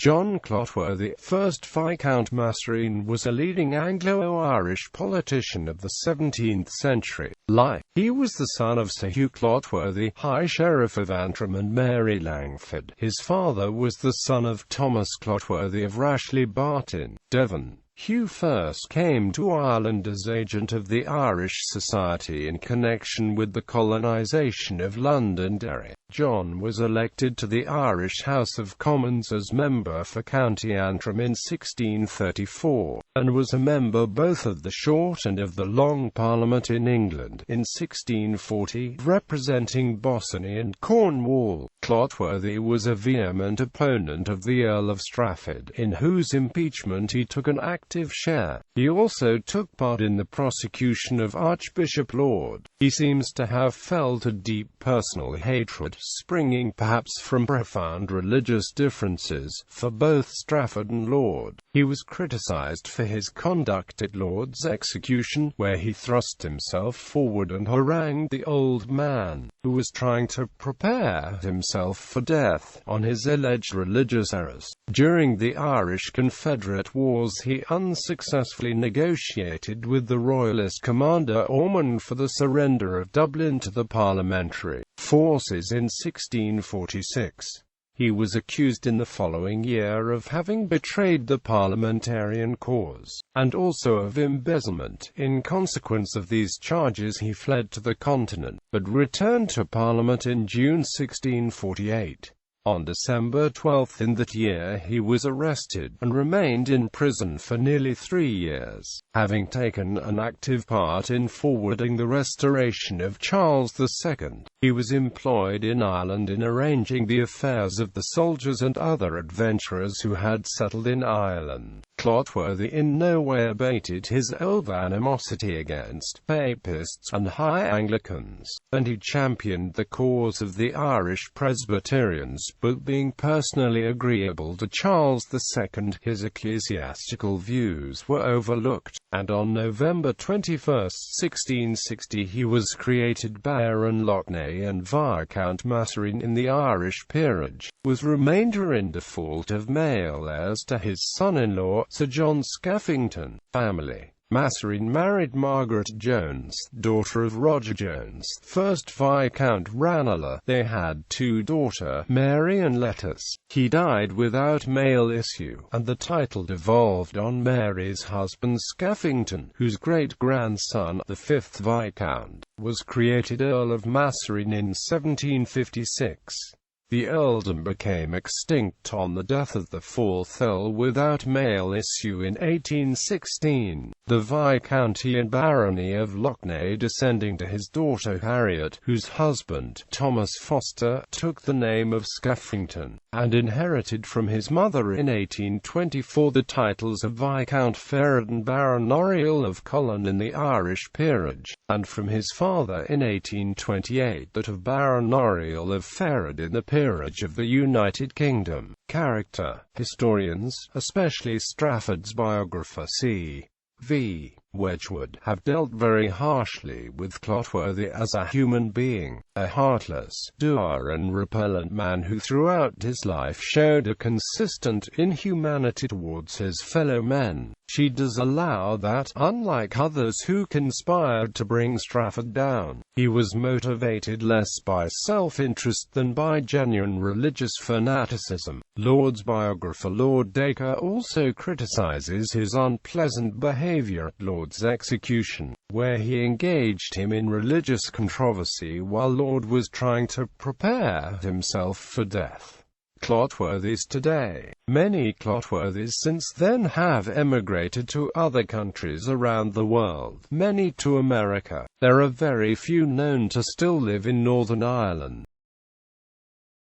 John Clotworthy, 1st Viscount Massereene, was a leading Anglo-Irish politician of the 17th century. He was the son of Sir Hugh Clotworthy, High Sheriff of Antrim, and Mary Langford. His father was the son of Thomas Clotworthy of Rashley Barton, Devon. Hugh first came to Ireland as agent of the Irish Society in connection with the colonisation of Londonderry. John was elected to the Irish House of Commons as member for County Antrim in 1634, and was a member both of the short and of the long Parliament in England in 1640, representing Bossany and Cornwall. Clotworthy was a vehement opponent of the Earl of Strafford, in whose impeachment he took an active share. He also took part in the prosecution of Archbishop Laud. He seems to have felt a deep personal hatred, springing perhaps from profound religious differences, for both Strafford and Laud. He was criticised for his conduct at Laud's execution, where he thrust himself forward and harangued the old man, who was trying to prepare himself for death, on his alleged religious errors. During the Irish Confederate Wars he unsuccessfully negotiated with the Royalist commander Ormond for the surrender of Dublin to the parliamentary forces in 1646. He was accused in the following year of having betrayed the parliamentarian cause, and also of embezzlement. In consequence of these charges he fled to the continent, but returned to Parliament in June 1648. On December 12 in that year he was arrested, and remained in prison for nearly 3 years, having taken an active part in forwarding the restoration of Charles II. He was employed in Ireland in arranging the affairs of the soldiers and other adventurers who had settled in Ireland. Clotworthy in no way abated his old animosity against Papists and High Anglicans, and he championed the cause of the Irish Presbyterians, but being personally agreeable to Charles II, his ecclesiastical views were overlooked, and on November 21, 1660 he was created Baron Loughney and Viscount Massereene in the Irish peerage, with remainder in default of male heirs to his son-in-law, Sir John Skaffington. Family. Massereene married Margaret Jones, daughter of Roger Jones, 1st Viscount Ranelagh. They had 2 daughters, Mary and Lettice. He died without male issue, and the title devolved on Mary's husband Skaffington, whose great-grandson, the 5th Viscount, was created Earl of Massereene in 1756. The earldom became extinct on the death of the 4th Earl without male issue in 1816, the Viscounty and Barony of Loughney descending to his daughter Harriet, whose husband, Thomas Foster, took the name of Skaffington, and inherited from his mother in 1824 the titles of Viscount Ferrard and Baronial of Cullen in the Irish peerage, and from his father in 1828 that of Baronial of Ferrard in the peerage of the United Kingdom. Character. Historians, especially Strafford's biographer C. V. Wedgwood, have dealt very harshly with Clotworthy as a human being, a heartless, dour and repellent man who throughout his life showed a consistent inhumanity towards his fellow men. She does allow that, unlike others who conspired to bring Strafford down, he was motivated less by self-interest than by genuine religious fanaticism. Laud's biographer Lord Dacre also criticizes his unpleasant behavior at Laud's execution, where he engaged him in religious controversy while Laud was trying to prepare himself for death. Clotworthys today. Many Clotworthys since then have emigrated to other countries around the world, many to America. There are very few known to still live in Northern Ireland.